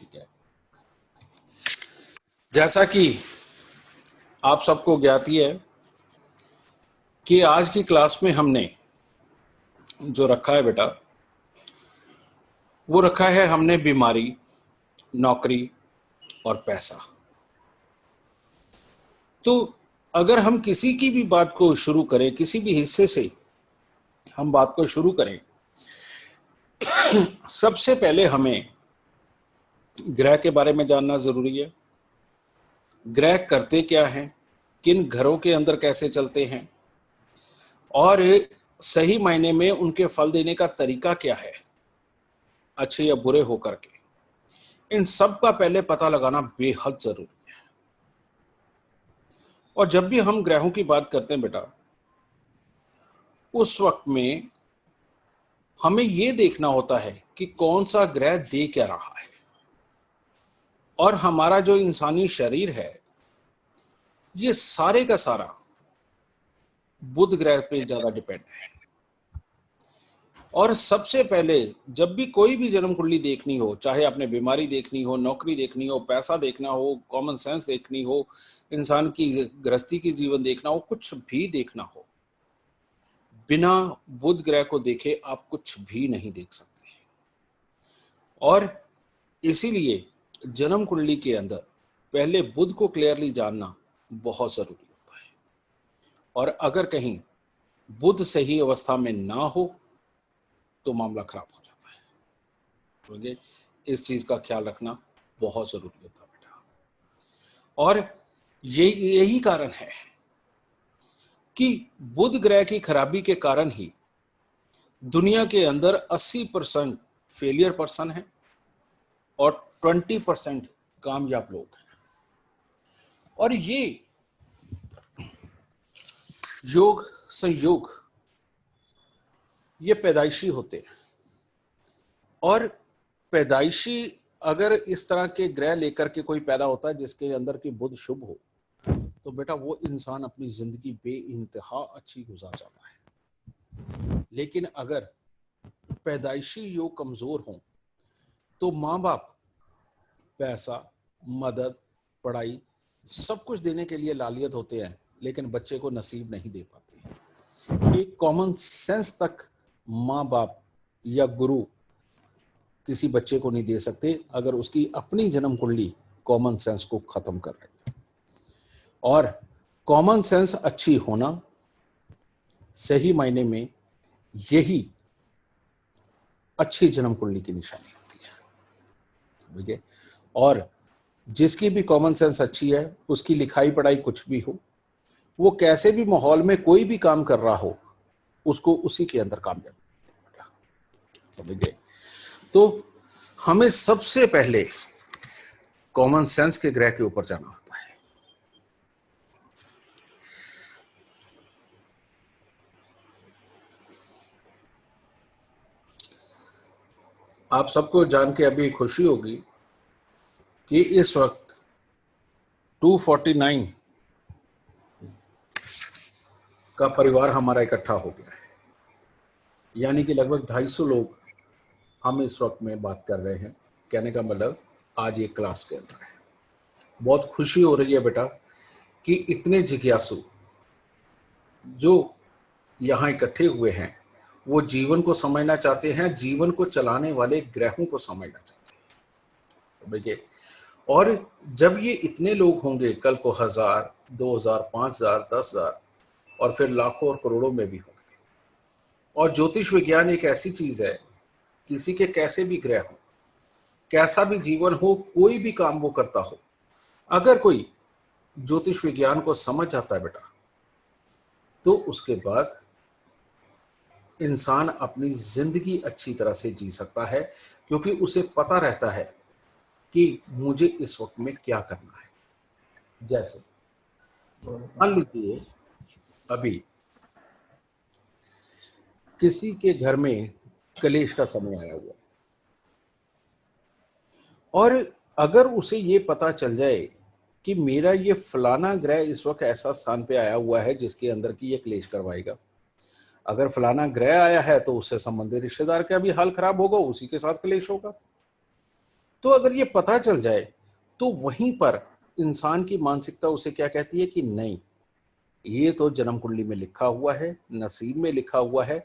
ठीक है, जैसा कि आप सबको ज्ञात ही है कि आज की क्लास में हमने जो रखा है बेटा, वो रखा है हमने बीमारी, नौकरी और पैसा। तो अगर हम किसी की भी बात को शुरू करें, किसी भी हिस्से से हम बात को शुरू करें, सबसे पहले हमें ग्रह के बारे में जानना जरूरी है। ग्रह करते क्या हैं, किन घरों के अंदर कैसे चलते हैं, और सही मायने में उनके फल देने का तरीका क्या है, अच्छे या बुरे होकर के। इन सब का पहले पता लगाना बेहद जरूरी है। और जब भी हम ग्रहों की बात करते हैं बेटा, उस वक्त में हमें यह देखना होता है कि कौन सा ग्रह दे क्या रहा है। और हमारा जो इंसानी शरीर है, ये सारे का सारा बुध ग्रह पे ज्यादा डिपेंड है। और सबसे पहले जब भी कोई भी जन्म कुंडली देखनी हो, चाहे आपने बीमारी देखनी हो, नौकरी देखनी हो, पैसा देखना हो, कॉमन सेंस देखनी हो, इंसान की गृहस्थी की जीवन देखना हो, कुछ भी देखना हो, बिना बुध ग्रह को देखे आप कुछ भी नहीं देख सकते। और इसीलिए जन्म कुंडली के अंदर पहले बुध को क्लियरली जानना बहुत जरूरी होता है। और अगर कहीं बुध सही अवस्था में ना हो तो मामला खराब हो जाता है। तो इस चीज का ख्याल रखना बहुत जरूरी होता है बेटा। और यही कारण है कि बुध ग्रह की खराबी के कारण ही दुनिया के अंदर 80% फेलियर पर्सन है और 20% कामयाब लोग हैं। और ये योग संयोग ये पैदाइशी होते हैं। और पैदाइशी अगर इस तरह के ग्रह लेकर के कोई पैदा होता है जिसके अंदर की बुध शुभ हो, तो बेटा वो इंसान अपनी जिंदगी बेइंतहा अच्छी गुजार जाता है। लेकिन अगर पैदाइशी योग कमजोर हो तो माँ बाप पैसा, मदद, पढ़ाई सब कुछ देने के लिए लालियत होते हैं, लेकिन बच्चे को नसीब नहीं दे पाते। एक कॉमन सेंस तक माँ बाप या गुरु किसी बच्चे को नहीं दे सकते अगर उसकी अपनी जन्म कुंडली कॉमन सेंस को खत्म कर रही है। और कॉमन सेंस अच्छी होना सही मायने में यही अच्छी जन्म कुंडली की निशानी होती है, समझिए। और जिसकी भी कॉमन सेंस अच्छी है, उसकी लिखाई पढ़ाई कुछ भी हो, वो कैसे भी माहौल में कोई भी काम कर रहा हो, उसको उसी के अंदर कामयाब, समझिए। तो हमें सबसे पहले कॉमन सेंस के ग्रह के ऊपर जाना होता है। आप सबको जान के अभी खुशी होगी कि इस वक्त 249 का परिवार हमारा इकट्ठा हो गया है, यानी कि लगभग 250 लोग हम इस वक्त में बात कर रहे हैं। कहने का मतलब आज एक क्लास के अंदर है। बहुत खुशी हो रही है बेटा कि इतने जिज्ञासु जो यहाँ इकट्ठे हुए हैं, वो जीवन को समझना चाहते हैं, जीवन को चलाने वाले ग्रहों को समझना चाहते हैं। तो देखिए, और जब ये इतने लोग होंगे, कल को 1000, 2000, 5000, 10,000 और फिर लाखों और करोड़ों में भी होंगे। और ज्योतिष विज्ञान एक ऐसी चीज है, किसी के कैसे भी ग्रह हो, कैसा भी जीवन हो, कोई भी काम वो करता हो, अगर कोई ज्योतिष विज्ञान को समझ जाता है बेटा, तो उसके बाद इंसान अपनी जिंदगी अच्छी तरह से जी सकता है, क्योंकि उसे पता रहता है कि मुझे इस वक्त में क्या करना है। जैसे मान लीजिए अभी किसी के घर में कलेश का समय आया हुआ, और अगर उसे ये पता चल जाए कि मेरा ये फलाना ग्रह इस वक्त ऐसा स्थान पे आया हुआ है जिसके अंदर की ये क्लेश करवाएगा, अगर फलाना ग्रह आया है तो उससे संबंधित रिश्तेदार का भी हाल खराब होगा, उसी के साथ क्लेश होगा। तो अगर ये पता चल जाए तो वहीं पर इंसान की मानसिकता उसे क्या कहती है कि नहीं, ये तो जन्म कुंडली में लिखा हुआ है, नसीब में लिखा हुआ है,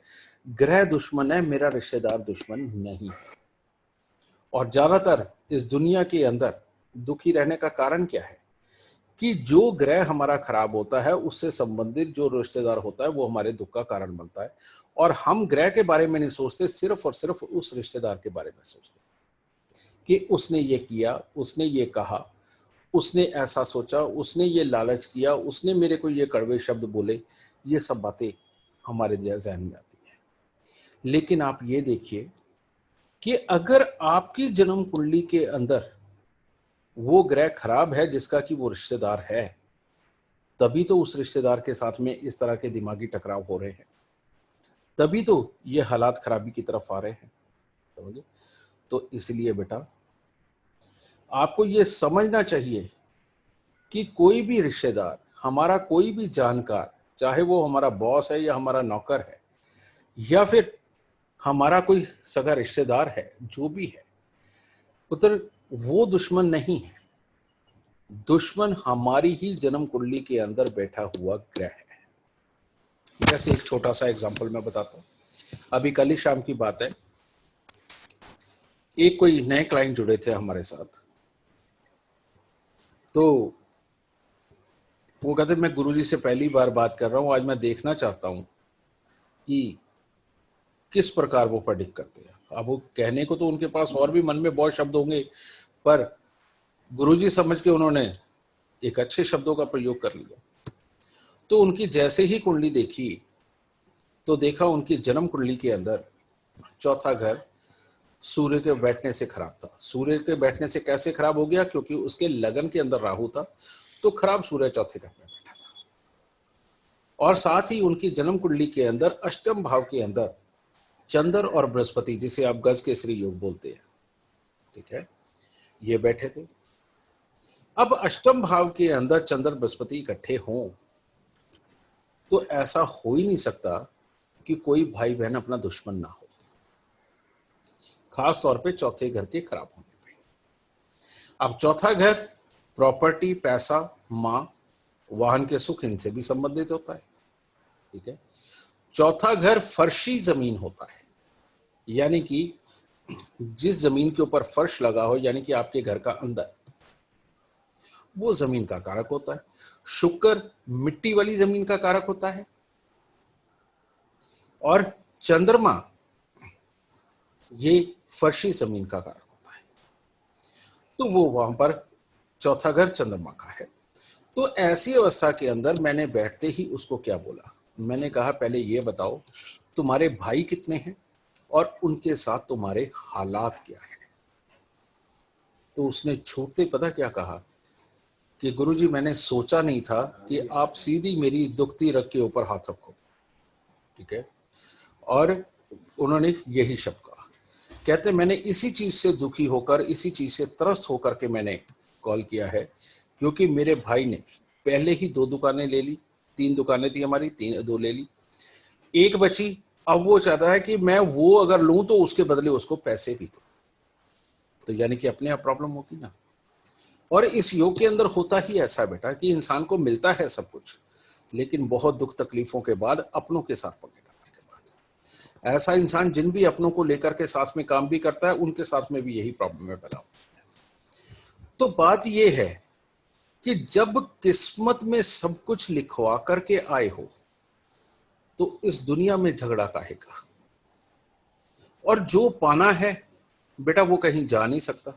ग्रह दुश्मन है, मेरा रिश्तेदार दुश्मन नहीं है। और ज्यादातर इस दुनिया के अंदर दुखी रहने का कारण क्या है कि जो ग्रह हमारा खराब होता है उससे संबंधित जो रिश्तेदार होता है वो हमारे दुख का कारण बनता है, और हम ग्रह के बारे में नहीं सोचते, सिर्फ और सिर्फ उस रिश्तेदार के बारे में सोचते कि उसने ये किया, उसने ये कहा, उसने ऐसा सोचा, उसने ये लालच किया, उसने मेरे को ये कड़वे शब्द बोले। ये सब बातें हमारे जहन में आती हैं। लेकिन आप ये देखिए कि अगर आपकी जन्म कुंडली के अंदर वो ग्रह खराब है जिसका कि वो रिश्तेदार है, तभी तो उस रिश्तेदार के साथ में इस तरह के दिमागी टकराव हो रहे हैं, तभी तो ये हालात खराबी की तरफ आ रहे हैं। समझे? तो इसलिए बेटा आपको ये समझना चाहिए कि कोई भी रिश्तेदार, हमारा कोई भी जानकार, चाहे वो हमारा बॉस है या हमारा नौकर है या फिर हमारा कोई सगा रिश्तेदार है, जो भी है, उधर वो दुश्मन नहीं है। दुश्मन हमारी ही जन्म कुंडली के अंदर बैठा हुआ ग्रह है। जैसे एक छोटा सा एग्जांपल मैं बताता हूँ। अभी कल ही शाम की बात है, एक कोई नए क्लाइंट जुड़े थे हमारे साथ, तो वो कहते मैं गुरुजी से पहली बार बात कर रहा हूँ, आज मैं देखना चाहता हूँ कि किस प्रकार वो प्रेडिक्ट करते हैं। अब वो कहने को तो उनके पास और भी मन में बहुत शब्द होंगे, पर गुरुजी समझ के उन्होंने एक अच्छे शब्दों का प्रयोग कर लिया। तो उनकी जैसे ही कुंडली देखी तो देखा उनकी जन्म कुंडली के अंदर चौथा घर सूर्य के बैठने से खराब था। सूर्य के बैठने से कैसे खराब हो गया? क्योंकि उसके लगन के अंदर राहु था, तो खराब सूर्य चौथे घर में बैठा था। और साथ ही उनकी जन्म कुंडली के अंदर अष्टम भाव के अंदर चंद्र और बृहस्पति, जिसे आप गज केसरी योग बोलते हैं, ठीक है, ये बैठे थे। अब अष्टम भाव के अंदर चंद्र बृहस्पति इकट्ठे हों तो ऐसा हो ही नहीं सकता कि कोई भाई बहन अपना दुश्मन ना हो, खास तौर पे चौथे घर के खराब होने पे। अब चौथा घर प्रॉपर्टी, पैसा, मां, वाहन के सुख, इनसे भी संबंधित होता है, ठीक है। चौथा घर फर्शी जमीन होता है, यानी कि जिस जमीन के ऊपर फर्श लगा हो, यानी कि आपके घर का अंदर, वो जमीन का कारक होता है। शुक्र मिट्टी वाली जमीन का कारक होता है, और चंद्रमा ये फर्शी जमीन का कारक होता है। तो वो वहां पर चौथा घर चंद्रमा का है। तो ऐसी अवस्था के अंदर मैंने बैठते ही उसको क्या बोला, मैंने कहा पहले ये बताओ तुम्हारे भाई कितने हैं और उनके साथ तुम्हारे हालात क्या है। तो उसने छूटते पता क्या कहा कि गुरुजी मैंने सोचा नहीं था कि आप सीधी मेरी दुखती रग के ऊपर हाथ रखो, ठीक है। और उन्होंने यही शब्द कहा, कहते मैंने इसी चीज से दुखी होकर, इसी चीज से त्रस्त होकर के मैंने कॉल किया है, क्योंकि मेरे भाई ने पहले ही 2 दुकानें ले ली, 3 दुकानें थी हमारी, 2 ले ली, एक बची। अब वो चाहता है कि मैं वो अगर लूं तो उसके बदले उसको पैसे भी दो, तो यानी कि अपने आप प्रॉब्लम होगी ना। और इस योग के अंदर होता ही ऐसा बेटा कि इंसान को मिलता है सब कुछ, लेकिन बहुत दुख तकलीफों के बाद, अपनों के साथ पंगे डालने के बाद, ऐसा इंसान जिन भी अपनों को लेकर के साथ में काम भी करता है, उनके साथ में भी यही प्रॉब्लम है पैदा होती है। तो बात यह है कि जब किस्मत में सब कुछ लिखवा करके आए हो तो इस दुनिया में झगड़ा काहे का। और जो पाना है बेटा वो कहीं जा नहीं सकता,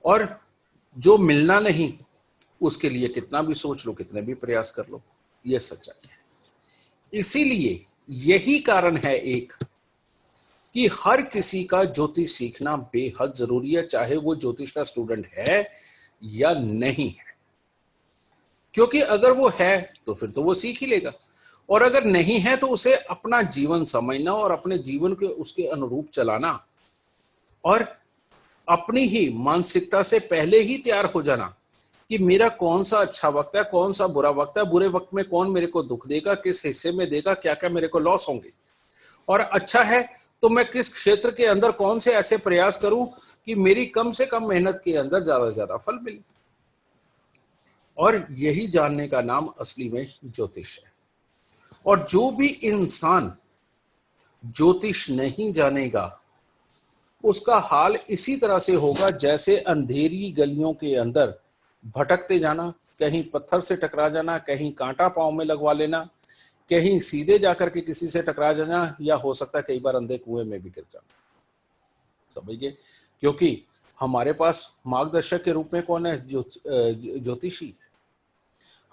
और जो मिलना नहीं उसके लिए कितना भी सोच लो, कितने भी प्रयास कर लो, यह सच्चाई है। इसीलिए यही कारण है एक कि हर किसी का ज्योतिष सीखना बेहद जरूरी है, चाहे वो ज्योतिष का स्टूडेंट है या नहीं है। क्योंकि अगर वो है तो फिर तो वो सीख ही लेगा, और अगर नहीं है तो उसे अपना जीवन समझना और अपने जीवन के उसके अनुरूप चलाना, और अपनी ही मानसिकता से पहले ही तैयार हो जाना कि मेरा कौन सा अच्छा वक्त है, कौन सा बुरा वक्त है, बुरे वक्त में कौन मेरे को दुख देगा, किस हिस्से में देगा, क्या क्या मेरे को लॉस होंगे, और अच्छा है तो मैं किस क्षेत्र के अंदर कौन से ऐसे प्रयास करूं कि मेरी कम से कम मेहनत के अंदर ज्यादा से ज्यादा फल मिले। और यही जानने का नाम असली में ज्योतिष है। और जो भी इंसान ज्योतिष नहीं जानेगा उसका हाल इसी तरह से होगा जैसे अंधेरी गलियों के अंदर भटकते जाना, कहीं पत्थर से टकरा जाना, कहीं कांटा पांव में लगवा लेना, कहीं सीधे जाकर के किसी से टकरा जाना, या हो सकता है कई बार अंधे कुएं में भी गिर जाना। समझिए, क्योंकि हमारे पास मार्गदर्शक के रूप में कौन है? ज्योतिषी है।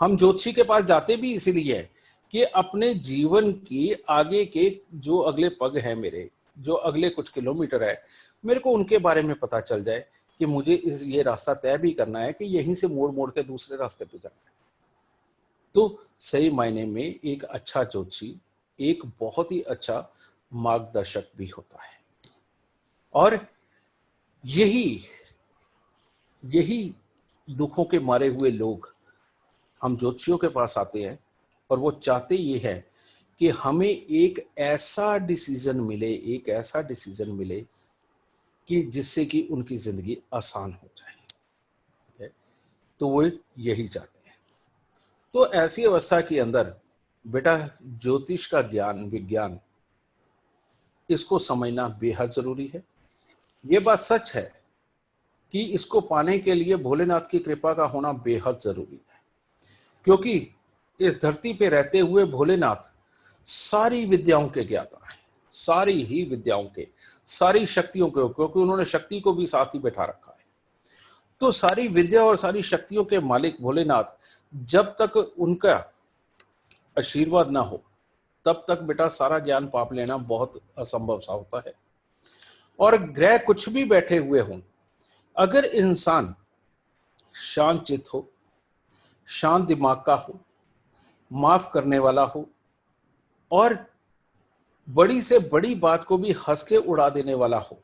हम ज्योतिषी के पास जाते भी इसलिए है कि अपने जीवन की आगे के जो अगले पग है, मेरे जो अगले कुछ किलोमीटर है, मेरे को उनके बारे में पता चल जाए कि मुझे ये रास्ता तय भी करना है कि यहीं से मोड़ मोड़ के दूसरे रास्ते पे जाना है। तो सही मायने में एक अच्छा ज्योतिषी एक बहुत ही अच्छा मार्गदर्शक भी होता है। और यही यही दुखों के मारे हुए लोग हम ज्योतिषियों के पास आते हैं और वो चाहते ये है कि हमें एक ऐसा डिसीजन मिले, एक ऐसा डिसीजन मिले कि जिससे कि उनकी जिंदगी आसान हो जाए। ठीक है, तो वो यही चाहते हैं। तो ऐसी अवस्था के अंदर बेटा ज्योतिष का ज्ञान, विज्ञान, इसको समझना बेहद जरूरी है। ये बात सच है कि इसको पाने के लिए भोलेनाथ की कृपा का होना बेहद जरूरी है, क्योंकि इस धरती पे रहते हुए भोलेनाथ सारी विद्याओं के ज्ञाता है, सारी ही विद्याओं के, सारी शक्तियों के, क्योंकि उन्होंने शक्ति को भी साथ ही बैठा रखा है। तो सारी विद्या और सारी शक्तियों के मालिक भोलेनाथ, जब तक उनका आशीर्वाद ना हो तब तक बेटा सारा ज्ञान पाप लेना बहुत असंभव सा होता है। और ग्रह कुछ भी बैठे हुए हों, अगर इंसान शांत चित्त हो, शांत दिमाग का हो, माफ करने वाला हो, और बड़ी से बड़ी बात को भी हंस के उड़ा देने वाला हो,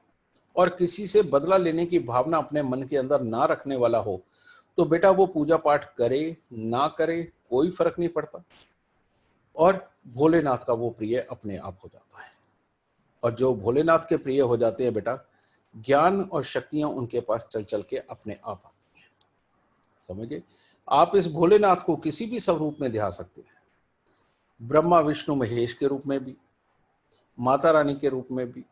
और किसी से बदला लेने की भावना अपने मन के अंदर ना रखने वाला हो, तो बेटा वो पूजा पाठ करे ना करे कोई फर्क नहीं पड़ता, और भोलेनाथ का वो प्रिय अपने आप हो जाता है। और जो भोलेनाथ के प्रिय हो जाते हैं बेटा, ज्ञान और शक्तियां उनके पास चल चल के अपने आप आती हैं। समझिए, आप इस भोलेनाथ को किसी भी स्वरूप में ध्या सकते हैं, ब्रह्मा विष्णु महेश के रूप में भी, माता रानी के रूप में भी,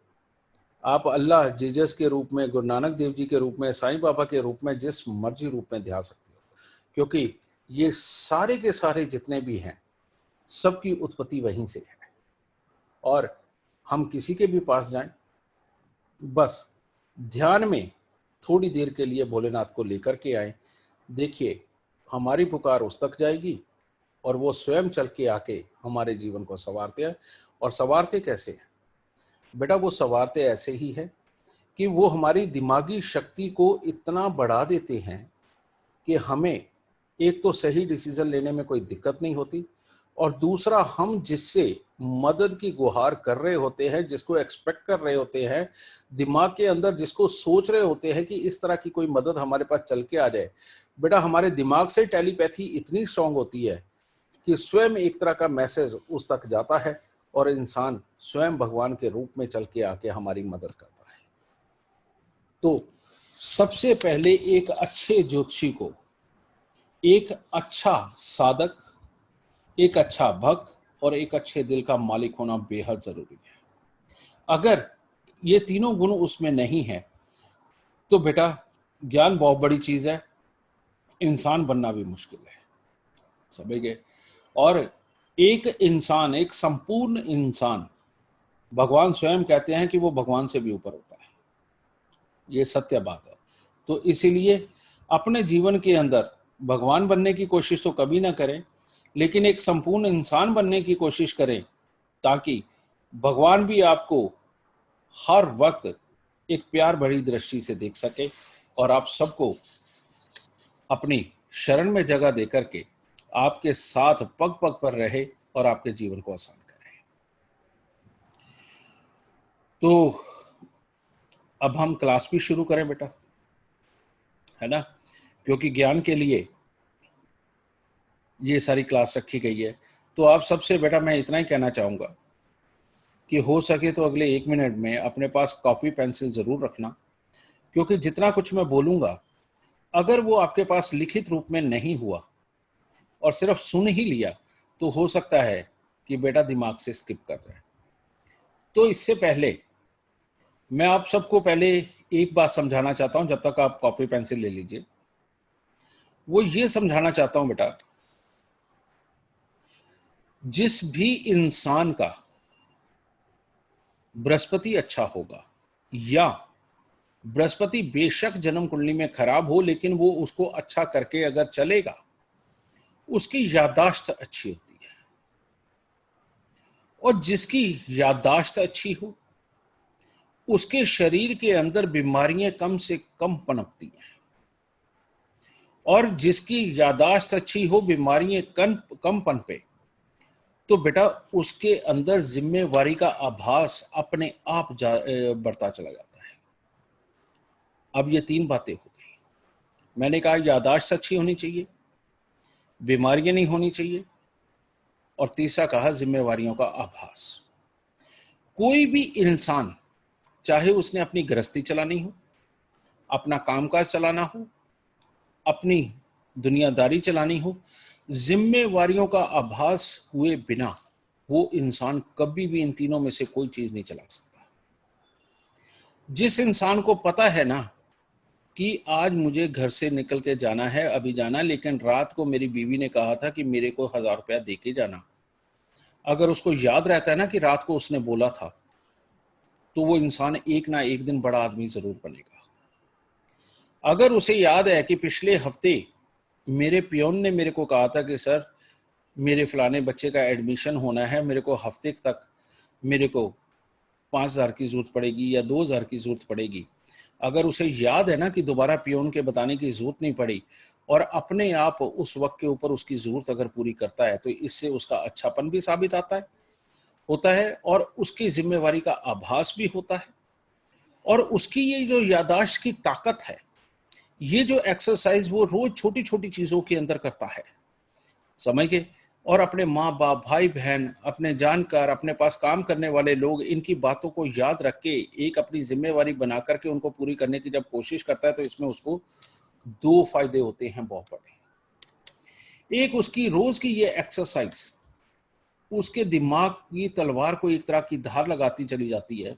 आप अल्लाह जीसस के रूप में, गुरु नानक देव जी के रूप में, साईं बाबा के रूप में, जिस मर्जी रूप में ध्या सकते हो, क्योंकि ये सारे के सारे जितने भी हैं सबकी उत्पत्ति वहीं से है। और हम किसी के भी पास जाएं, बस ध्यान में थोड़ी देर के लिए भोलेनाथ को लेकर के आए, देखिए हमारी पुकार उस तक जाएगी और वो स्वयं चल के आके हमारे जीवन को संवारते हैं। और संवारते कैसे हैं बेटा? वो संवारते ऐसे ही है कि वो हमारी दिमागी शक्ति को इतना बढ़ा देते हैं कि हमें एक तो सही डिसीजन लेने में कोई दिक्कत नहीं होती, और दूसरा हम जिससे मदद की गुहार कर रहे होते हैं, जिसको एक्सपेक्ट कर रहे होते हैं, दिमाग के अंदर जिसको सोच रहे होते हैं कि इस तरह की कोई मदद हमारे पास चल के आ जाए, बेटा हमारे दिमाग से टेलीपैथी इतनी स्ट्रांग होती है कि स्वयं एक तरह का मैसेज उस तक जाता है और इंसान स्वयं भगवान के रूप में चल के आके हमारी मदद करता है। तो सबसे पहले एक अच्छे ज्योतिषी को एक अच्छा साधक, एक अच्छा भक्त और एक अच्छे दिल का मालिक होना बेहद जरूरी है। अगर ये तीनों गुण उसमें नहीं है तो बेटा ज्ञान बहुत बड़ी चीज है, इंसान बनना भी मुश्किल है। समझ गए? और एक इंसान, एक संपूर्ण इंसान, भगवान स्वयं कहते हैं कि वो भगवान से भी ऊपर होता है, ये सत्य बात है। तो इसीलिए अपने जीवन के अंदर भगवान बनने की कोशिश तो कभी ना करें, लेकिन एक संपूर्ण इंसान बनने की कोशिश करें, ताकि भगवान भी आपको हर वक्त एक प्यार भरी दृष्टि से देख सके और आप सबको अपनी शरण में जगह देकर के आपके साथ पग पग पर रहे और आपके जीवन को आसान करे। तो अब हम क्लास भी शुरू करें बेटा, है ना? क्योंकि ज्ञान के लिए ये सारी क्लास रखी गई है। तो आप सबसे बेटा मैं इतना ही कहना चाहूंगा कि हो सके तो अगले 1 मिनट में अपने पास कॉपी पेंसिल जरूर रखना, क्योंकि जितना कुछ मैं बोलूंगा, अगर वो आपके पास लिखित रूप में नहीं हुआ और सिर्फ सुन ही लिया, तो हो सकता है कि बेटा दिमाग से स्किप कर रहा है। तो इससे पहले मैं आप सबको पहले एक बात समझाना चाहता हूं, जब तक आप कॉपी पेंसिल ले लीजिए। वो ये समझाना चाहता हूं बेटा, जिस भी इंसान का बृहस्पति अच्छा होगा, या बृहस्पति बेशक जन्म कुंडली में खराब हो लेकिन वो उसको अच्छा करके अगर चलेगा, उसकी याददाश्त अच्छी होती है। और जिसकी याददाश्त अच्छी हो, उसके शरीर के अंदर बीमारियां कम से कम पनपती हैं। और जिसकी याददाश्त अच्छी हो, बीमारियां कम पनपे, तो बेटा उसके अंदर जिम्मेवारी का आभास अपने आप बढ़ता चला जाता है। अब ये 3 बातें हो गई। मैंने कहा याददाश्त अच्छी होनी चाहिए, बीमारियां नहीं होनी चाहिए, और तीसरा कहा जिम्मेवारियों का आभास। कोई भी इंसान, चाहे उसने अपनी गृहस्थी चलानी हो, अपना कामकाज चलाना हो, अपनी दुनियादारी चलानी हो, जिम्मेवारियों का आभास हुए बिना वो इंसान कभी भी इन तीनों में से कोई चीज नहीं चला सकता। जिस इंसान को पता है ना कि आज मुझे घर से निकल के जाना है, अभी जाना, लेकिन रात को मेरी बीवी ने कहा था कि मेरे को 1000 रुपया दे के जाना, अगर उसको याद रहता है ना कि रात को उसने बोला था, तो वो इंसान एक ना एक दिन बड़ा आदमी जरूर बनेगा। अगर उसे याद है कि पिछले हफ्ते मेरे पियोन ने मेरे को कहा था कि सर मेरे फलाने बच्चे का एडमिशन होना है, मेरे को हफ्ते तक मेरे को 5000 की जरूरत पड़ेगी या 2000 की जरूरत पड़ेगी, अगर उसे याद है ना कि दोबारा पियोन के बताने की जरूरत नहीं पड़ी, और अपने आप उस वक्त के ऊपर उसकी जरूरत अगर पूरी करता है, तो इससे उसका अच्छापन भी साबित होता है, और उसकी जिम्मेवारी का आभास भी होता है। और उसकी ये जो याददाश्त की ताकत है, ये जो एक्सरसाइज वो रोज छोटी छोटी चीजों के अंदर करता है, समझ गए। और अपने माँ बाप, भाई बहन, अपने जानकार, अपने पास काम करने वाले लोग, इनकी बातों को याद रख के एक अपनी जिम्मेवारी बना करके उनको पूरी करने की जब कोशिश करता है, तो इसमें उसको 2 फायदे होते हैं बहुत बड़े। एक, उसकी रोज की ये एक्सरसाइज उसके दिमाग की तलवार को एक तरह की धार लगाती चली जाती है,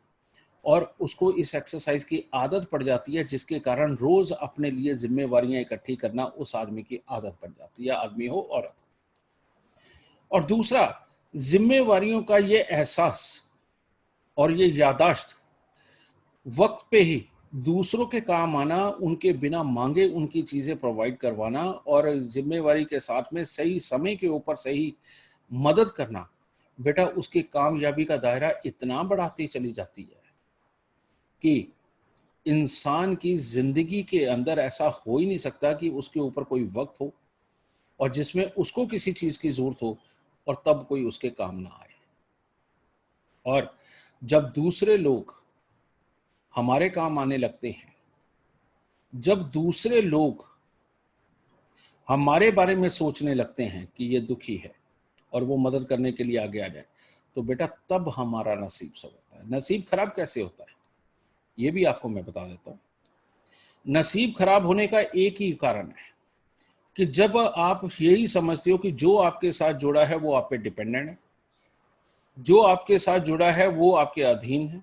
और उसको इस एक्सरसाइज की आदत पड़ जाती है, जिसके कारण रोज अपने लिए जिम्मेवारियां इकट्ठी करना उस आदमी की आदत बन जाती है, आदमी हो औरत। और दूसरा, जिम्मेवारियों का ये एहसास और ये यादाश्त, वक्त पे ही दूसरों के काम आना, उनके बिना मांगे उनकी चीजें प्रोवाइड करवाना, और जिम्मेवारी के साथ में सही समय के ऊपर सही मदद करना, बेटा उसकी कामयाबी का दायरा इतना बढ़ाती चली जाती है कि इंसान की जिंदगी के अंदर ऐसा हो ही नहीं सकता कि उसके ऊपर कोई वक्त हो और जिसमें उसको किसी चीज की जरूरत हो और तब कोई उसके काम ना आए। और जब दूसरे लोग हमारे काम आने लगते हैं, जब दूसरे लोग हमारे बारे में सोचने लगते हैं कि ये दुखी है और वो मदद करने के लिए आगे आ जाए, तो बेटा तब हमारा नसीब संवरता है। नसीब खराब कैसे होता है, ये भी आपको मैं बता देता हूँ। नसीब खराब होने का एक ही कारण है कि जब आप यही समझते हो कि जो आपके साथ जुड़ा है वो आप पे डिपेंडेंट है, जो आपके साथ जुड़ा है वो आपके अधीन है,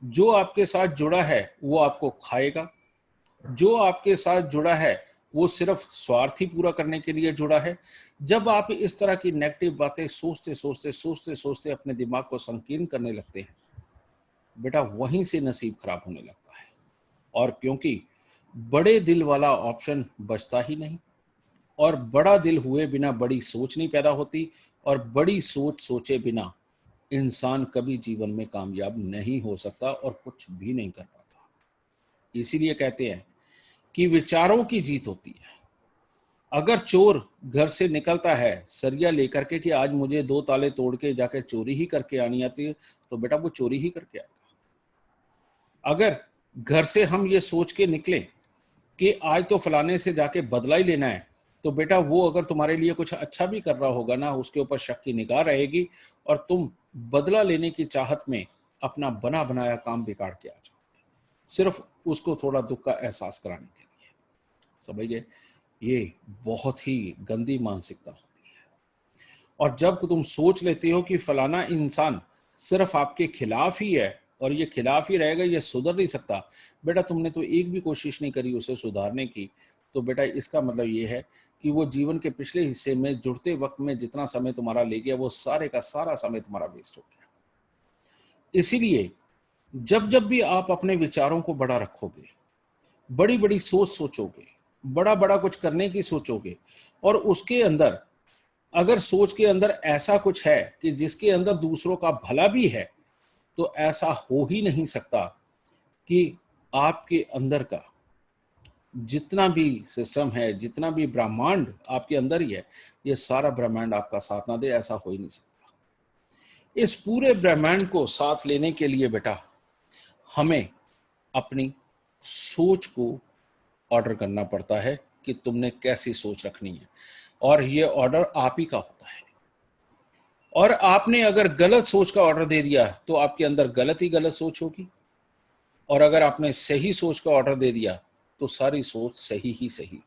जो आपके साथ जुड़ा है वो आपको खाएगा, जो आपके साथ जुड़ा है वो सिर्फ स्वार्थ ही पूरा करने के लिए जुड़ा है। जब आप इस तरह की नेगेटिव बातें सोचते अपने दिमाग को संकीर्ण करने लगते हैं, बेटा वहीं से नसीब खराब होने लगता है। और क्योंकि बड़े दिल वाला ऑप्शन बचता ही नहीं, और बड़ा दिल हुए बिना बड़ी सोच नहीं पैदा होती, और बड़ी सोच सोचे बिना इंसान कभी जीवन में कामयाब नहीं हो सकता और कुछ भी नहीं कर पाता। इसीलिए कहते हैं कि विचारों की जीत होती है। अगर चोर घर से निकलता है सरिया लेकर के कि आज मुझे 2 ताले तोड़ के जाके चोरी ही करके आनी आती है, तो बेटा वो चोरी ही करके आएगा। अगर घर से हम ये सोच के निकले कि आज तो फलाने से जाके बदला ही लेना है, तो बेटा वो अगर तुम्हारे लिए कुछ अच्छा भी कर रहा होगा ना, उसके ऊपर शक की निगाह रहेगी, और तुम बदला लेने की चाहत में अपना बना बनाया काम बिगाड़ के आ जाओ। सिर्फ उसको थोड़ा दुख का एहसास कराने के लिए। समझ गए? ये बहुत ही गंदी मानसिकता होती है। और जब तुम सोच लेते हो कि फलाना इंसान सिर्फ आपके खिलाफ ही है और ये खिलाफ ही रहेगा, ये सुधर नहीं सकता, बेटा तुमने तो एक भी कोशिश नहीं करी उसे सुधारने की, तो बेटा इसका मतलब ये है कि वो जीवन के पिछले हिस्से में जुड़ते वक्त में जितना समय तुम्हारा ले गया, वो सारे का सारा समय तुम्हारा वेस्ट हो गया। इसीलिए जब जब भी आप अपने विचारों को बड़ा रखोगे, बड़ी बड़ी सोच सोचोगे, बड़ा बड़ा कुछ करने की सोचोगे, और उसके अंदर अगर सोच के अंदर ऐसा कुछ है कि जिसके अंदर दूसरों का भला भी है, तो ऐसा हो ही नहीं सकता कि आपके अंदर का जितना भी सिस्टम है, जितना भी ब्रह्मांड आपके अंदर ही है, ये सारा ब्रह्मांड आपका साथ ना दे, ऐसा हो ही नहीं सकता। इस पूरे ब्रह्मांड को साथ लेने के लिए बेटा हमें अपनी सोच को ऑर्डर करना पड़ता है कि तुमने कैसी सोच रखनी है, और ये ऑर्डर आप ही का होता है। और आपने अगर गलत सोच का ऑर्डर दे दिया तो आपके अंदर गलत ही गलत सोच होगी, और अगर आपने सही सोच का ऑर्डर दे दिया तो सारी सोच सही ही सही।